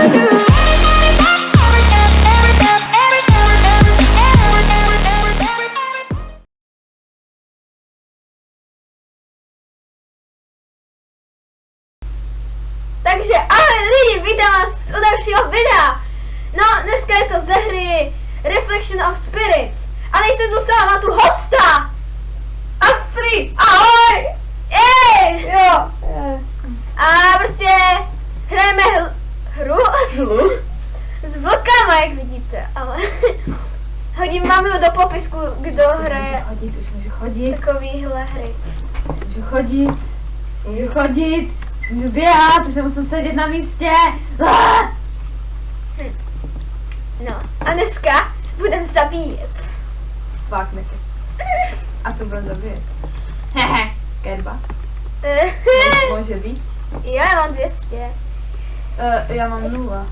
Takže ahoj lidi, vítám vás u dalšího videa. No, dneska je to ze hry Reflection of Spirits. A nejsem tu sám, mám tu hosta. Astrid, ahoj. Jej, jo. A prostě hrajeme hru s vlkama, jak vidíte, ale mám ju do popisku, kdo hraje takovýhle hry. Můžu chodit, můžu běhat, už nemusím sedět na místě. No, a dneska budem zabíjet. Fakt neke. A co budem zabíjet? Hehe, kerba. Může být? Jo, já mám 200. Já mám 0.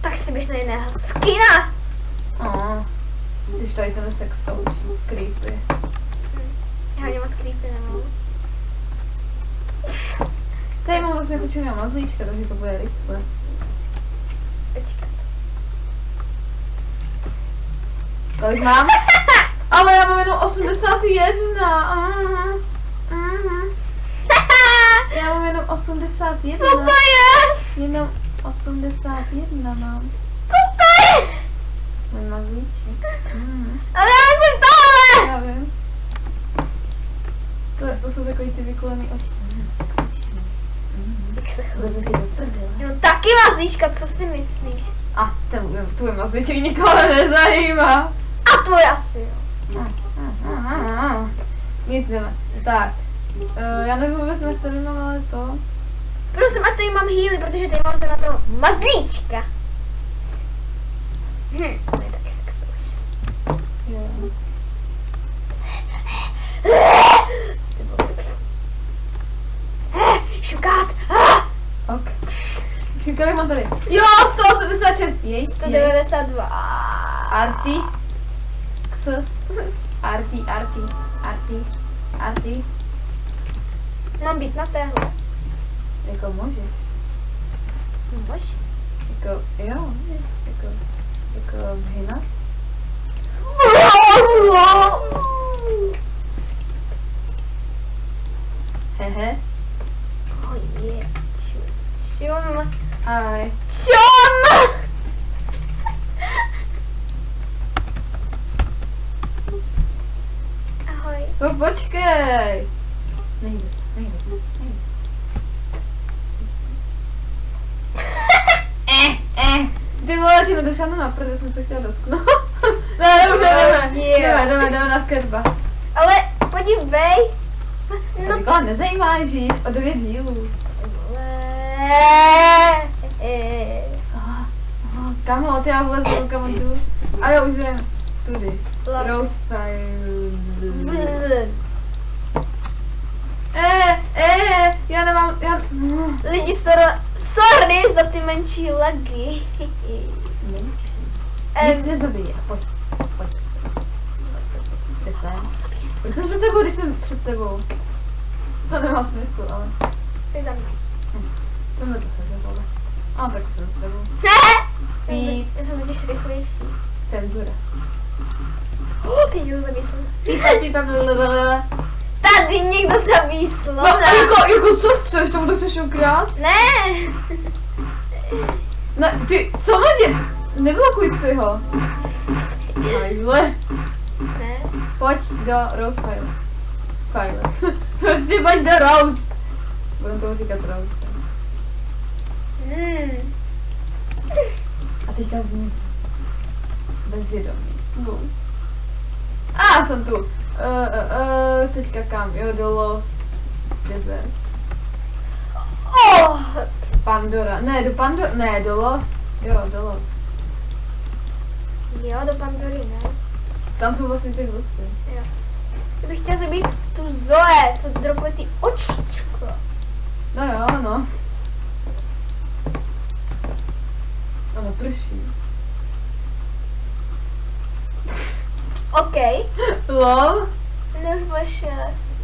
Tak si běž na jiného skina. Když tady ten sexoučí, creepy. Já hodně moc creepy nemám. Tady mám vlastně počíná mazlíčka, takže to bude rychle. Počkat. Kolik mám? Ale já mám jenom 81. Já mám jenom 81. Co to je? Jenom 81 mám. Co to je? Můj mazlíček. Ale já myslím tohle. Já vím. To jsou takový ty vykulený oči. Jak se Vezmu ti do prdele. No taky mazlíčka, co si myslíš? A tvůj mazlíček nikoho nezajímá. A tvoj asi jo. Nic jdeme. Tak. Já nevím vůbec, na který mám, ale to. Prosím, a tady mám healy, protože tady mám na toho mazlíčka. To je taky sexuální. Jo. Šukát. Ok. Čím kolik mám tady? Jo, 186. Jej, 192. Arty. X. Arty. Mám být na téhle. Jako můžeš. Můž? Jako, jo, jako hina. Hehe. Oh je. Čum. Aj. Čum. Ahoj. No počkej. Nejde. Ty vole, ty nedošla na protože jsem se chtěla dotknout. Jdeme na kerba. Ale podívej. No to nezajímá, žíš o 9 dílů. Kam ty já vůbec nevím, kam jdu. A já už vím. Tudy. Rose Fire. Já nemám, Lidi, sorry za ty menší lagy. Nic nezabije, pojď. Kde jsem? Proč jsem za tebou, když jsem před tebou? To nemá smysl, ale... Jsi za mnou. Jsem nedocházela, vole. A tak už jsem s tebou. Já jsem totiž rychlejší. Cenzura. Ty někdo zavísl. Pípem, blablabla. Tady někdo zavísl. No, jako co chceš? Tomu to chceš ukrát? Ne. Ne, ty, co hodě? Neblokuj si ho. Hajzle. Ne. Pojď do Rose Fire. Prostě pojď do Rose. Budem tomu říkat Rose. A teďka změní se. Bezvědomí. A jsem tu. Teďka kam? Jo, do Lost Desert. Pandora. Ne, do Lost. Jo, do Lost. Jo, do Pandory, ne? Tam jsou vlastně ty vlci. Jo. Já bych chtěla zabít tu Zoe, co dropuje ty očičko. No jo, no. Ono prší. OK. Lol. Ne, už bude 6.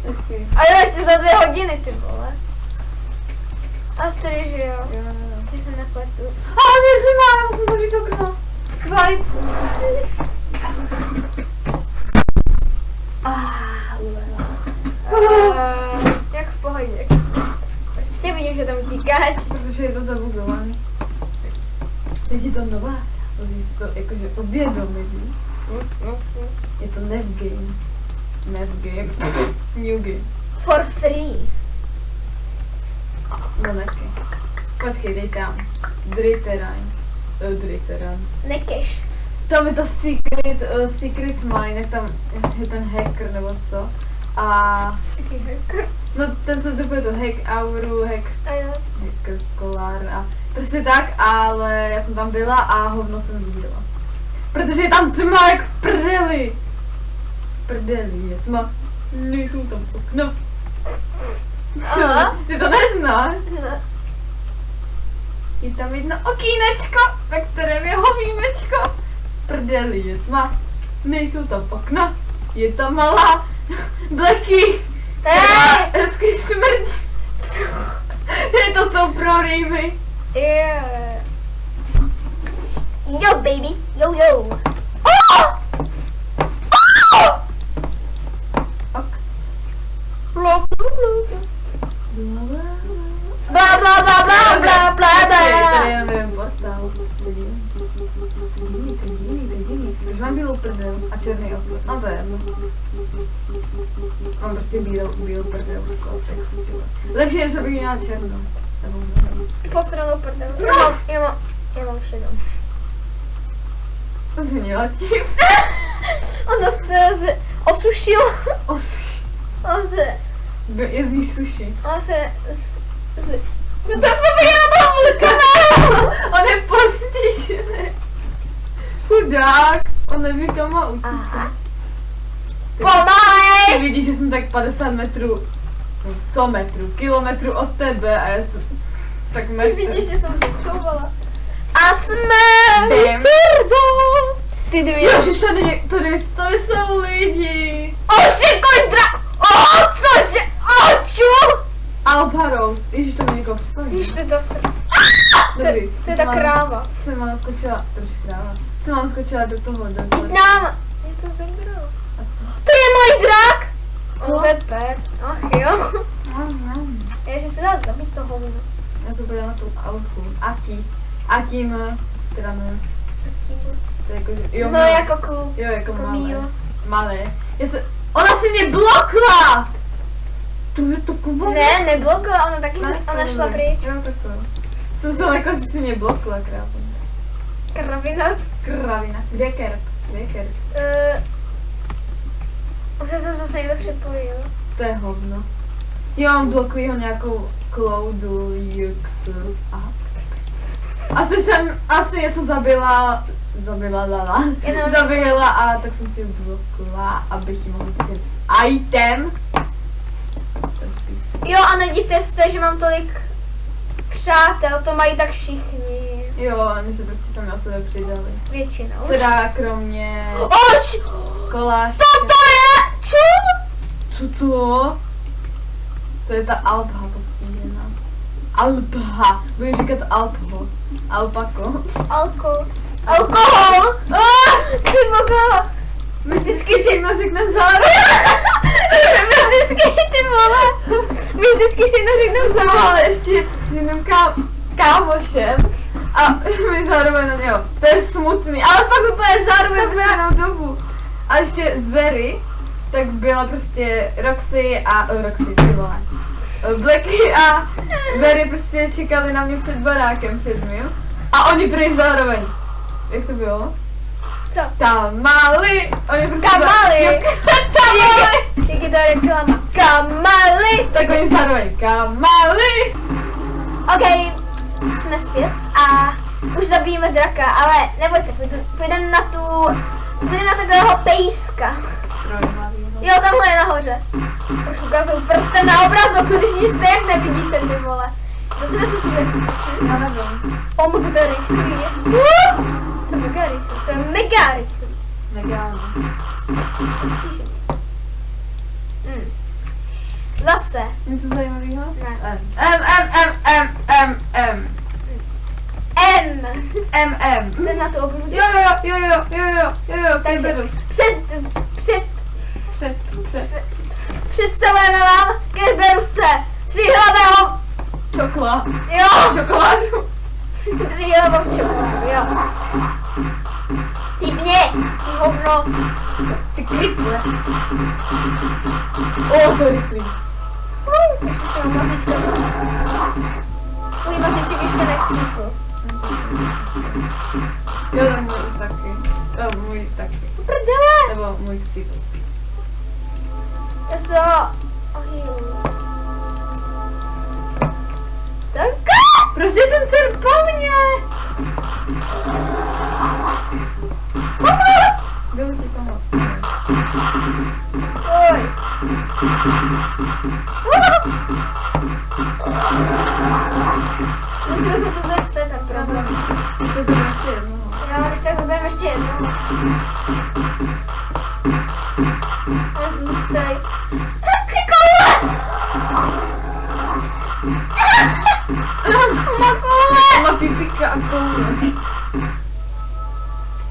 Okay. Ale ještě za 2 hodiny, ty vole. A stejně, že jo. Jo. Že jsem nepletu. A mě zima, já musím zavřít okno. Vajt. Jak v pohodě. Prostě vidím, že tam utíkáš. Protože je to zabugované. Teď je to nová. Musíš si to jakože uvědomit. Je to nev game. Nev game. New game. For free. No taky. Počkej, dej tam. Driteran. Driteran. Nekeš. Tam je ta secret mine, jak tam je ten hacker nebo co. A Jaký hacker. no ten co typuje to hack auru, A jo. hacker kolár a prostě tak, ale já jsem tam byla a hovno jsem viděla. Protože je tam tma jak v prdeli. Prdeli je tma. Nejsou tam okna. Aha. Ty to neznáš? No. Je tam jedno okýnečko, ve kterém je hovínečko. Prdeli je tma. Nejsou tam okna. Je tam malá Blacky. Hezky smrdí. Je to jsou pro rýmy. Yeah. Yo, baby. Yo, yo. Oh! Oh! Ok. Bla, bla, bla, bla, bla, bla, Tady bla. je nevím, portál. Když mám bílou prdel a černý ocet, no to je jedno. Mám prostě bílou prdel, jako sex, tyhle. Lepší, než abych měla černou. Nebo nevím. Postranou prdel. Já mám šedou. To se měla tím. Ono se osušil. Osuši. On se, Je z ní suši. on se, No to pověděla toho vlka! On je postižený. Chudák. On neví, kam má utíkat. aha. Ty Pomalej! vidíš, že jsem tak 50 metrů, no, co metrů, kilometrů od tebe a já jsem tak Ty metr. vidíš, že jsem se couvala. A jsme Bam. turbo. Ty dvě. Ježiš, tady jsou lidi. Ošikoň drak! O, cože? Oču! Albaros, ježiš, to mě někoho Víš, vpadí. ty to se... Dobrý. To je ta kráva. Jsem mám skočila, trošku kráva. Jsem mám skočila do toho, Nám něco zemřelo. To je můj drak! Co? On to je pet. Ach jo. Je, že se dá zabít to hovno. Já jsem podala na tu alfu. A tím, teda no, to je jako, že, jo, No jako cool. jo, jako jako malé. míl. Malé. Ona si mě blokla! To je to kubo. Ne, neblokla, ona taky, ona šla pryč. Jo, tak to. Jsem se jako, že si mě blokla, krávina. Kravina. Kravina. Kde je kerp? Kde je kerp? Už jsem zase někdo připojil. To je hovno. Jo, mám blokuji ho nějakou Cloudu, Jux. Aha. Asi něco zabila, Jenom- zabila a tak jsem si ji blokula, abych jí mohla takový item. Jo, a nedivte se, že mám tolik přátel, to mají tak všichni. Jo, my se prostě sami o sebe přidali. Většinou. Teda kromě Oč! koláče. Co to je? Čo? Co to? To je ta alpha postižená. Alpha. Budu říkat alpho. Alpako. Alkohol! Ty bogo! My vždycky Všechno řekneme zároveň. ty vole! My vždycky všechno řekneme Jsem sám. ale ještě s jiným kámošem a my zároveň na něho. To je smutný, ale pak úplně zároveň ve stejnou dobu. A ještě z Very, tak byla prostě Roxy, ty vole. Blacky a Very prostě čekali na mě před barákem před mým. A oni pryč zároveň. Jak to bylo? Co? Tamali! Oni prostě Kamali! Tamali! Jak je to reklama? Kamali! Tak oni zároveň Kamali! OK, jsme zpět a už zabijeme draka, ale nebojte, půjdeme na takového pejska. Jo, tamhle je nahoře. Už ukazuju prstem na obrazovku, když nic jak nevidíte, ty vole. To si vezmu tu vesku. Já nevím. To je rychlý. To je mega rychlý. To je mega rychlý. Megálně. Postižený. Zase. Něco zajímavého? Ne. MM. Ten na to obrudí. Jo, Takže před. představujeme vám Kerberuse, tříhlavého, Čokolád. jo, Čokoládu. tříhlavou čokoládu, jo. Typně, ty hovno. Ty kriple. O, to je rychlý. Ještě se mám mazlička. Můj mazliček ještě nechcípl. Jo, to můj už taky. To můj taky. Prdele. Nebo můj chcípl. Já se ohýlu. Tak. Proč je ten cer po mně? Pomoc! Jdu ti pomoct. Oj. Musíme to vůbec, to je ten problém. To jsem ještě jednou. Jo, když tak budeme ještě jednou. Ale zůstaj. Ty koule! Má koule! Má pipika a koule.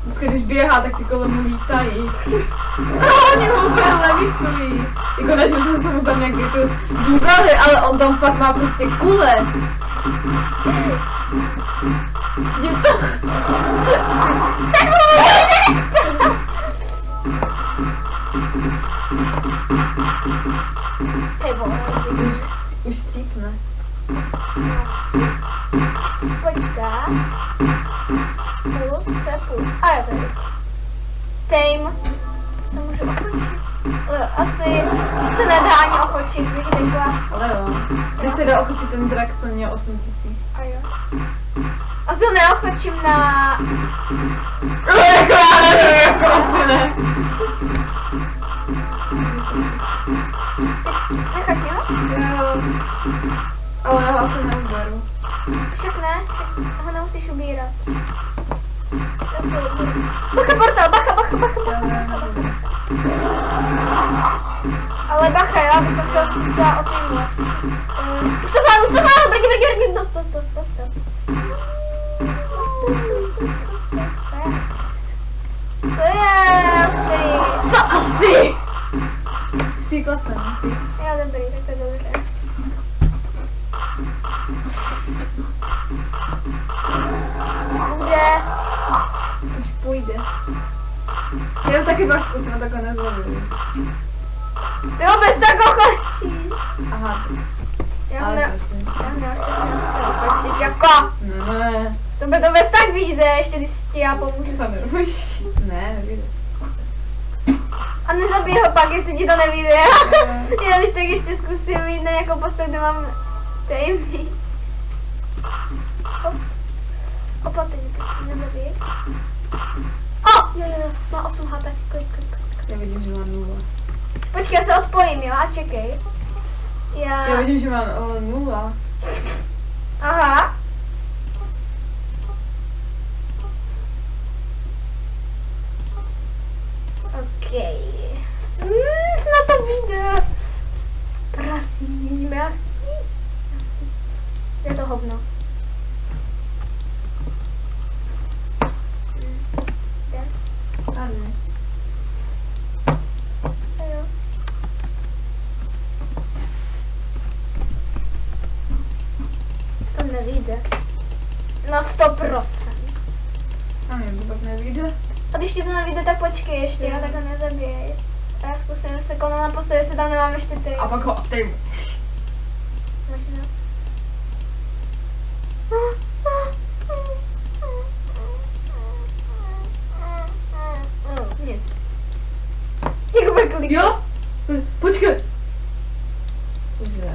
Vždycky, když běhá, tak ty koule mu lítají. Oni mu úplně levitují. Jako než jsme se mu tam nějak jako dívali, ale on tam fakt má prostě kule. Jdi to. Hej, vole, Už cípne. počká. Plus, C plus. A jo, to je rychlost. Tame. Co můžu ochočit? Asi se nedá ani ochočit, bych řekla. Ale jo. Když se dá ochočit ten drak, co měl 8 000. A jo. Asi ho neochočím na... Jako já nevím, jako asi ne. Nechat jo? Jo. Ale já ho asi neuberu. Však ne, ho nemusíš ubírat. Já se ubíru. Bacha portál, bacha. Ale bacha, jo, aby jsem se ho zkusila otýmovat. Už to zvládnu, brgy, dost. Co je asi? Co asi? Cíkla jsem. Jo, dobrý, tak to je dobře. Bude. Už půjde. Já to taky pak zkusím, a takhle nezvládnu. Ty ho bez tak ochočíš. Aha. Já ho Ale ne... prosím. Já ho neochočíš, jako. Ne. To by to bez tak vyjde, ještě když ti já pomůžu. To nemůžeš. Ne, nevíde. A nezabij ho pak, jestli ti to nevyjde. Já když tak ještě zkusím jít na nějakou postav, kde mám Tamey. Opatrně, prosím, nezabij. Jo, má 8 HP. Klik. Já vidím, že mám 0. Počkej, já se odpojím, jo, a čekej. Já vidím, že mám 0. Aha. Okej. Snad to vyjde. Prosím, já chci. Je to hovno. Jde? A ne. A jo. To nevyjde. No 100%. A mě to pak nevíde. A když ti to nevyjde, tak počkej ještě, jo, tak ho nezabijej. A já zkusím se kono na postavě, jestli tam nemám ještě ty. A pak ho obtejmu. Možná. Nic. Jak bude klik? Jo? Počkej. Že?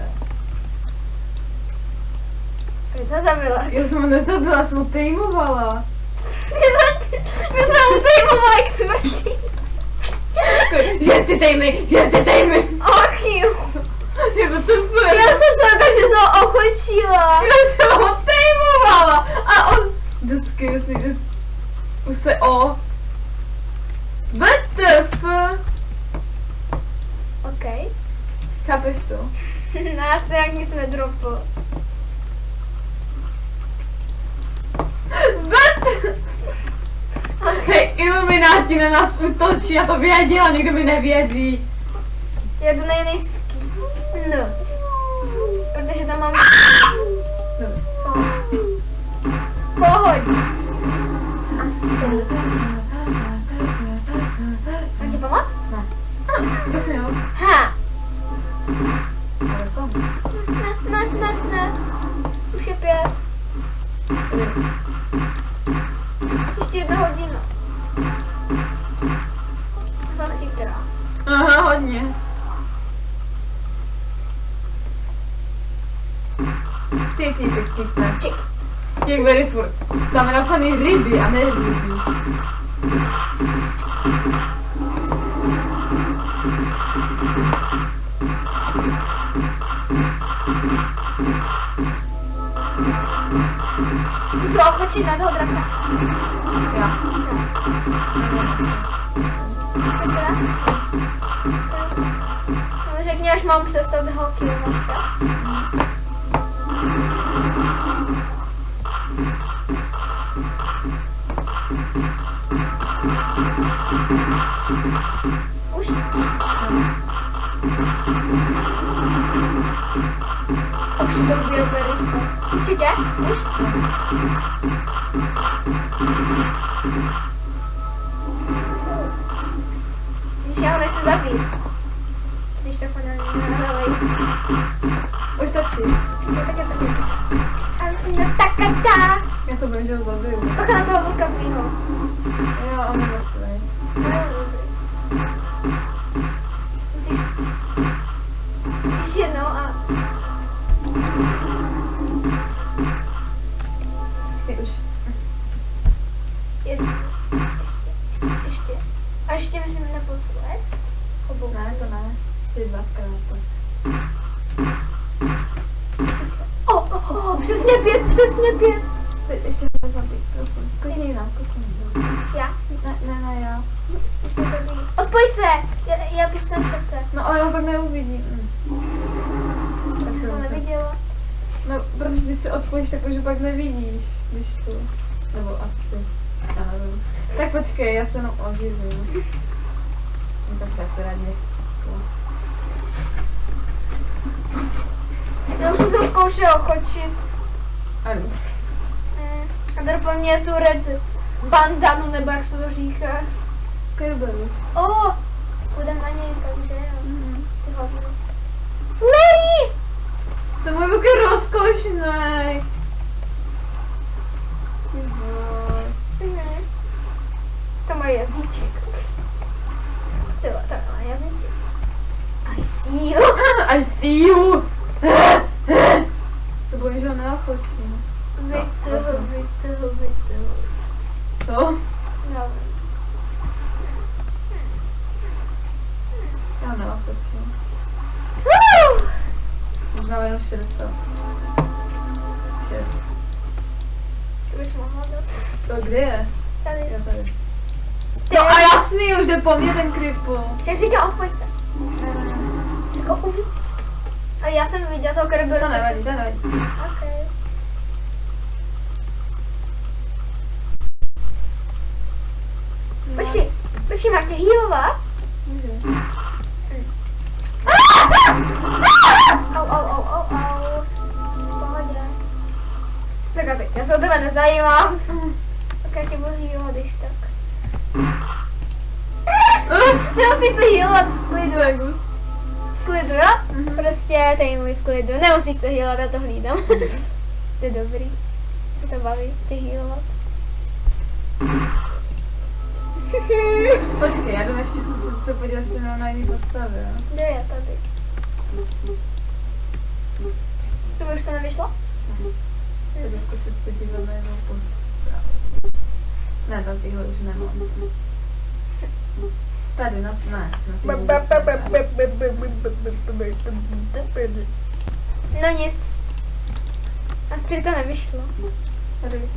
Proč to zabila? Já jsem ho nezabila, jsem ho tejmovala. My jsme mu tejmovali k smrti. Že ty tejmy. Och jo. Jako to bude. Já jsem se tak, že jsem ho ochočila. Já jsem ho tejmovala. A on... Disgusting. Už se o... WTF? OK. Chápeš to? Nás nějak nic nedropl. WTF? ti na nás útočí, já to věděla, nikdo mi nevěří. Já jdu na jiný No. Protože tam mám... Pohoď. Mám ti pomoct? Ne. Prosím, jo. Ha. Ale kom? Ne. Už je 5. Ještě 1 hodina. Fakt chytrá. Aha, hodně. Ty pěkně. Ček. Jak very furt. Tam je napsaný ryby a ne ryby. Ty se otočit na toho draka. Jo. Chcete? No, řekni, až mám přestat ho kilovat. Už? Už to bude rychle. Určitě? Už? Když já ho nechci zabít. Když tak ho nehrávej. Už stačí. Je taky. Ale jsem na takata. Já se bojím, že ho zabiju. Bacha na toho vlka tvýho. Jo, a mě mrtvej. Musíš jednou a... Počkej, už. Ještě. A ještě myslím naposled. Obou. Ne, to ne. Ty dvakrát to. Přesně 5. Teď ještě to zabít, prosím. Koukni jinam, koukni. Já? Ne, já. Odpoj se! Já tu jsem přece. No ale já ho pak neuvidím. Tak To neviděla. No, protože když se odpojíš, tak už ho pak nevidíš, když to... Nebo asi. Já nevím. Tak počkej, já se jenom oživím. No tak já se rádi nechci. Já už jsem se zkoušela ochočit. A nic. A drpl mě tu red bandanu, nebo jak se to říká. Kerbelu. Půjdem na něj, takže jo. Ty hovno. Larry! To můj buk je rozkošnej. To má jazyček. To má jazyček. I see you. I see you. Se bojím, že ho neochočím. Vytrhu. To? No. Já neochočím. Už mám jenom 400. 6. To bych mohla dát. To kde je? Tady. Já tady. Ty. No a jasný, už jde po mně ten kripl. Jak říkám, odpoj se. Jako uvidíš. Ale já jsem viděla toho Kerberu. To nevadí, to nevadí. Okay. Počkej, má tě healovat? Může. Au. V pohodě. Tak a teď, já se o tebe nezajímám. Tak já tě budu healovat, když tak. Nemusíš se healovat v klidu. V klidu, jo? Prostě tady můj v klidu. Nemusíš se healovat, já to hlídám. To je dobrý. Mě to baví, tě healovat. Počkej, já jdu ještě zkusit se podívat, jestli mám na jiný postavy, jo? Kde je tady? To už to nevyšlo? Jdu zkusit podívat na jinou postavu. Ne, tam tyhle už nemám. Tady, ne. No nic. A z to nevyšlo. Tady.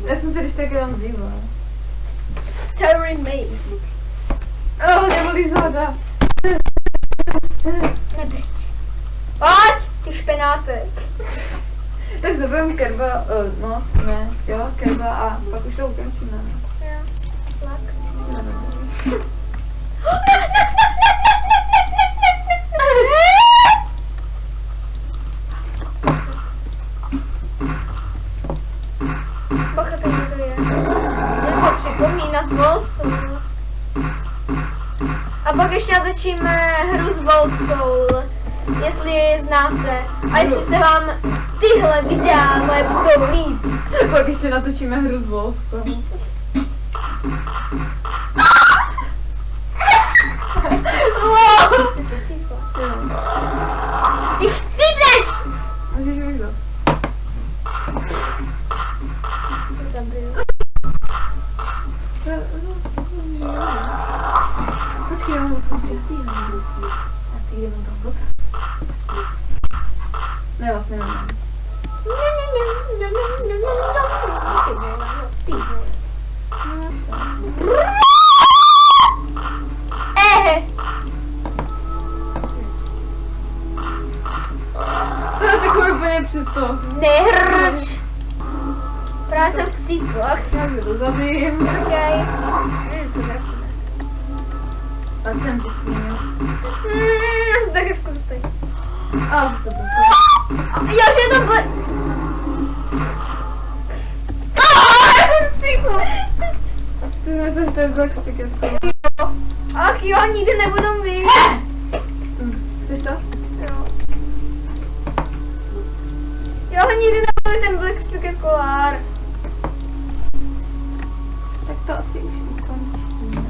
Já jsem se když tak jenom dívala. Story made. Nebolí zhoda. Nebrč. znáte. Tak zabijeme Kerba, Kerba a pak už to ukončíme. Jo, tak. Bacha, to někdo je. Nebo připomíná z Soul. A pak ještě natočíme hru z Soul, jestli je znáte. A jestli se vám tyhle videa moje budou líbit. Pak ještě natočíme hru s Wolfsem. Ty se cípla. Ty chcípneš! Můžeš už to. Zabiju. Počkej, já mám ještě ty. A ty kde mám tam ne, vlastně nemám. To je takový úplně přes to. Nehrč! Právě jsem v cíplách. Já to zabijím. Okej. Co draku ne? A ten to směl. Z drevku stojí. A se to. Jo, že je to já jsem cípla. Ty myslíš, že to je Black Spaghetti. Ach jo, nikdy nebudu mít. Chceš to? Jo. Jo, nikdy nebudu ten Black Spaghetti. Tak to asi už ukončíme.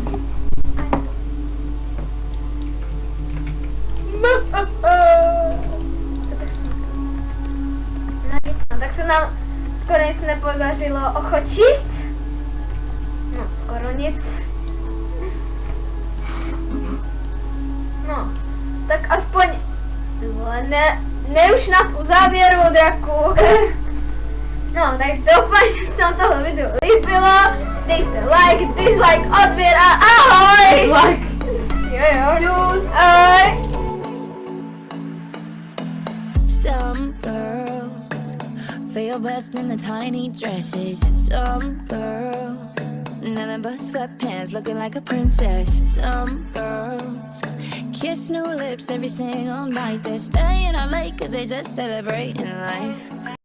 To tak smutné. No nic, no, tak se nám skoro nic nepodařilo ochočit. No, skoro nic. No, tak aspoň ne už nás u závěru, draku. No, tak doufám, že se vám tohle video líbilo. Dejte like, dislike, odběr a ahoj! Like. Jo. Čus. Ahoj! Some girls feel best in the tiny dresses. Some girls, nothing but sweatpants, looking like a princess. Some girls kiss new lips every single night. They're staying out late 'cause they just celebrating life.